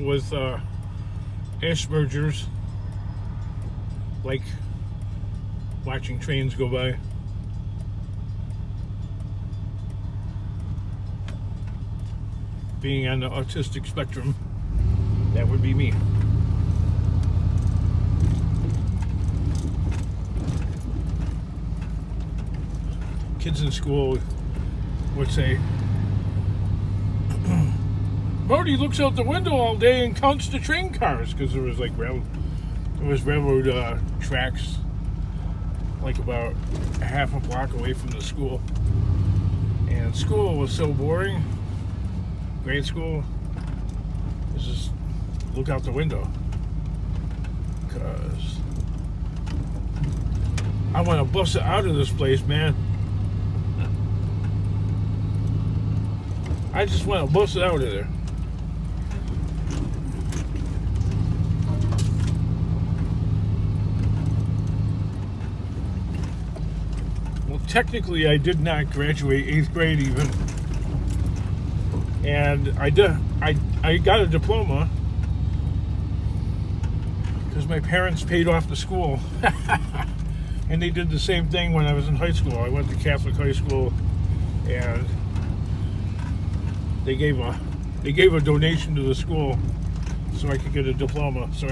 with Asperger's, like watching trains go by. Being on the autistic spectrum, that would be me. Kids in school would say, Marty looks out the window all day and counts the train cars, because there was like railroad tracks like about a half a block away from the school, and school was so boring. Grade school is just look out the window, because I want to bust it out of this place, man. I just want to bust it out of there. Well, technically, I did not graduate 8th grade even, and I got a diploma because my parents paid off the school, and they did the same thing when I was in high school. I went to Catholic high school, and they gave a donation to the school so I could get a diploma, so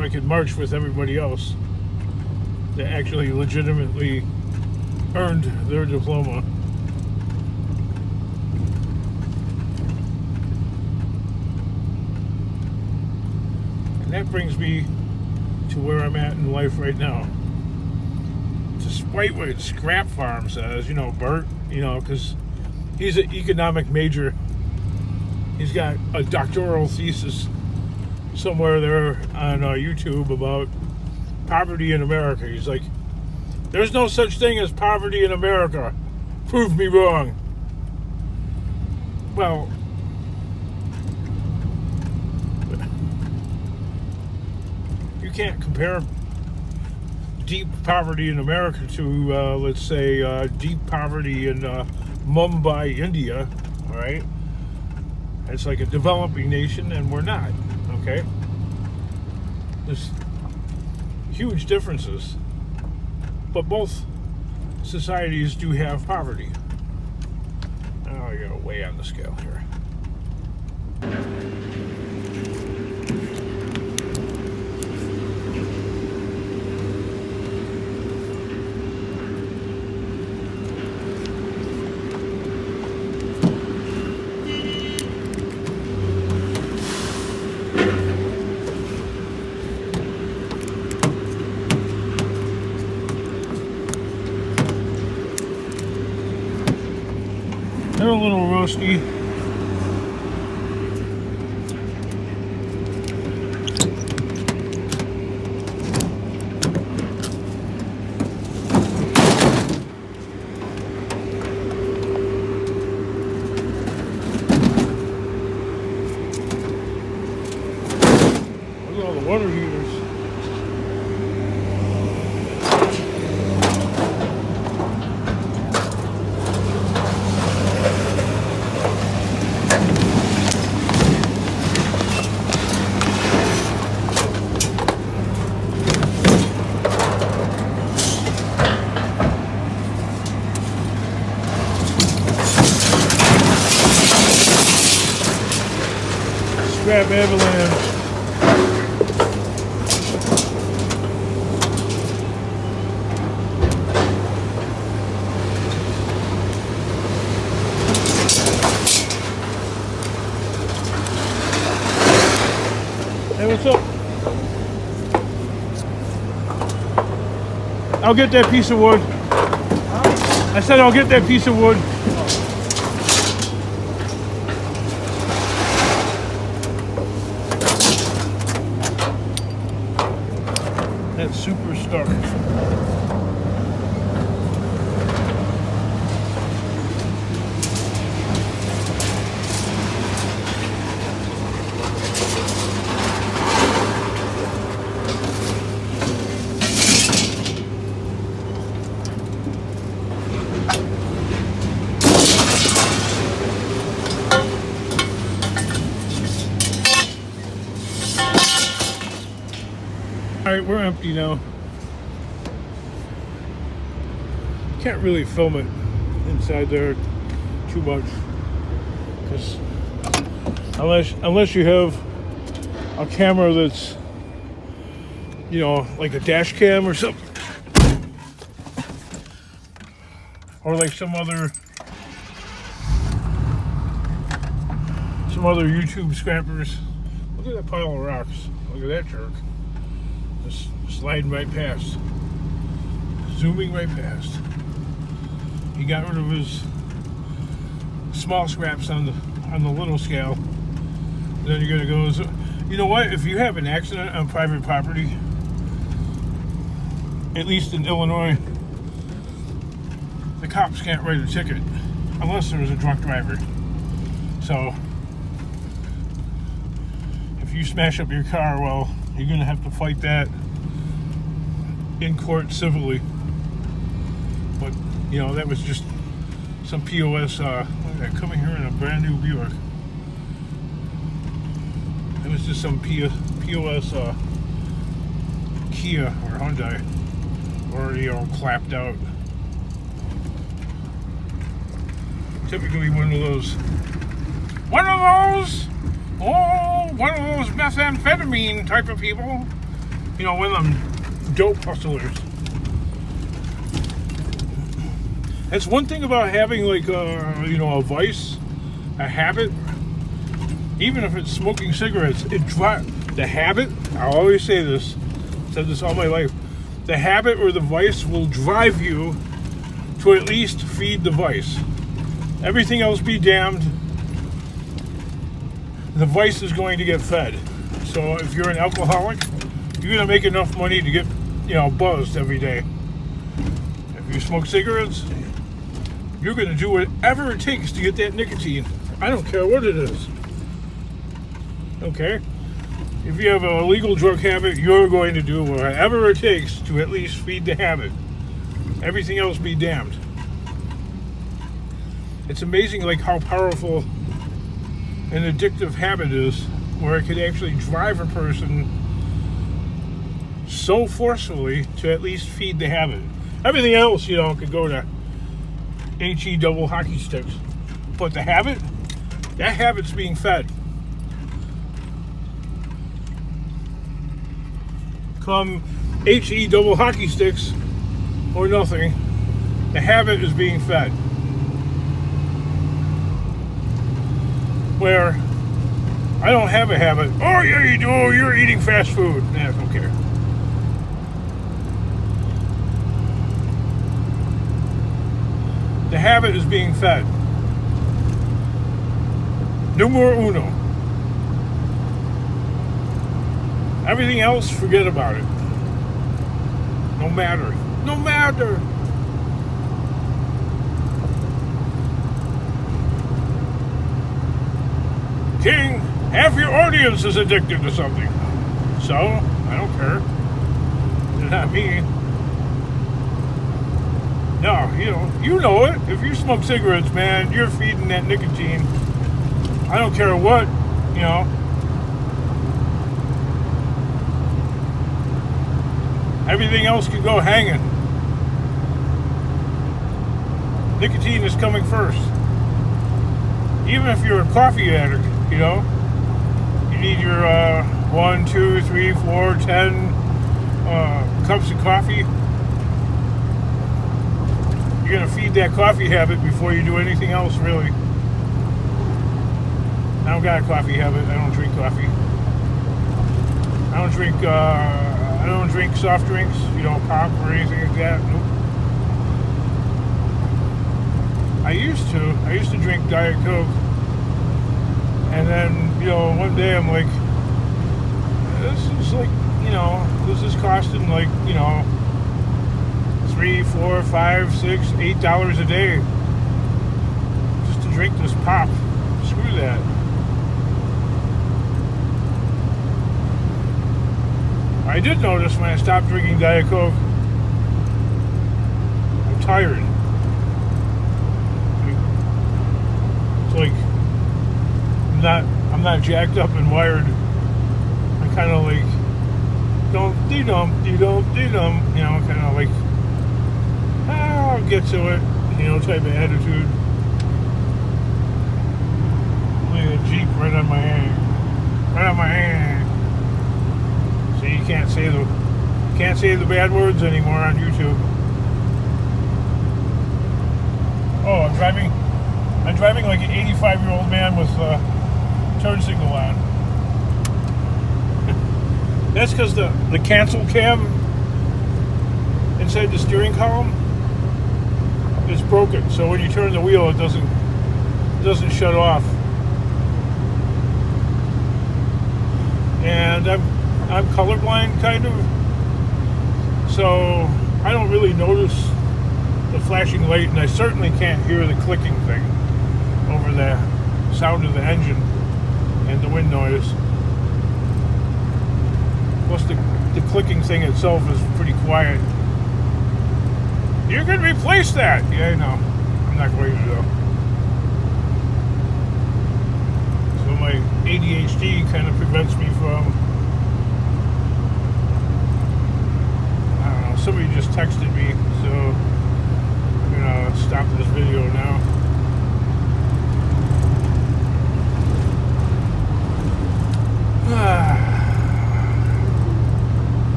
I could march with everybody else that actually legitimately earned their diploma. And that brings me to where I'm at in life right now. Despite what Scrap Farm says, Bert, because he's an economic major. He's got a doctoral thesis somewhere there on YouTube about poverty in America. He's like, there's no such thing as poverty in America. Prove me wrong. Well, you can't compare deep poverty in America to, let's say, deep poverty in Mumbai, India, all right? It's like a developing nation, and we're not, okay? There's huge differences, but both societies do have poverty. Oh, I got way on the scale here. They're a little roasty. Look at all the water heaters. Scrap avalanche. Hey, what's up? I'll get that piece of wood. I said I'll get that piece of wood. That's super stuck. Alright, we're empty now. Can't really film it inside there too much. Because unless you have a camera that's, you know, like a dash cam or something. Or like some other YouTube scrappers. Look at that pile of rocks. Look at that jerk. Just sliding right past. Zooming right past. He got rid of his small scraps on the little scale. And then you're gonna go, you know what, if you have an accident on private property, at least in Illinois, the cops can't write a ticket unless there's a drunk driver. So if you smash up your car, well, you're gonna have to fight that in court civilly. But you know, that was just some POS. Coming here in a brand new Buick. It was just some POS Kia or Hyundai, already all clapped out. Typically one of those methamphetamine type of people. You know, one of them dope hustlers. That's one thing about having like you know, a vice, a habit. Even if it's smoking cigarettes, the habit. I always say this. Said this all my life. The habit or the vice will drive you to at least feed the vice. Everything else be damned. The vice is going to get fed. So if you're an alcoholic, you're gonna make enough money to get, you know, buzzed every day. If you smoke cigarettes, you're gonna do whatever it takes to get that nicotine. I don't care what it is. Okay? If you have an illegal drug habit, you're going to do whatever it takes to at least feed the habit. Everything else be damned. It's amazing like how powerful an addictive habit is, where it could actually drive a person so forcefully to at least feed the habit. Everything else, you know, could go to HE double hockey sticks. But the habit, that habit's being fed. Come HE double hockey sticks or nothing, the habit is being fed. Where I don't have a habit. Oh yeah, you do. You're eating fast food. Nah, I don't care. The habit is being fed. Numero uno. Everything else, forget about it. No matter. No matter. King, half your audience is addicted to something. So, I don't care. It's not me. No, you know it. If you smoke cigarettes, man, you're feeding that nicotine. I don't care what, you know. Everything else can go hanging. Nicotine is coming first. Even if you're a coffee addict, you know, you need your 1, 2, 3, 4, 10 cups of coffee. You're gonna feed that coffee habit before you do anything else, really. I don't got a coffee habit. I don't drink coffee. I don't drink soft drinks, you know, pop or anything like that. Nope. I used to drink Diet Coke. And then, you know, one day I'm like, this is like, you know, this is costing like, you know, $3, $4, $5, $6, $8 a day just to drink this pop. Screw that. I did notice when I stopped drinking Diet Coke, I'm tired. It's like I'm not jacked up and wired. I'm kind of like you know, kind of like, I'll get to it, you know, type of attitude. Look at the Jeep right on my hand. Right on my hand. So you can't say the bad words anymore on YouTube. Oh, I'm driving like an 85-year-old man with turn signal on. That's because the cancel cam inside the steering column is broken. So when you turn the wheel, it doesn't shut off. And I'm colorblind, kind of. So I don't really notice the flashing light, and I certainly can't hear the clicking thing over the sound of the engine and the wind noise. Plus the clicking thing itself is pretty quiet. You can replace that. Yeah, I know. I'm not going to though. So my ADHD kind of prevents me from, I don't know, somebody just texted me, so I'm gonna stop this video now.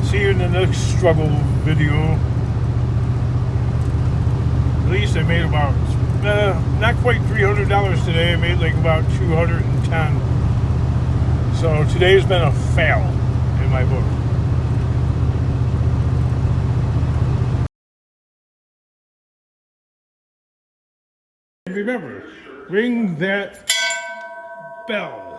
See you in the next struggle video. At least I made about, not quite $300 today. I made like about $210. So today's been a fail in my book. And remember, ring that bell.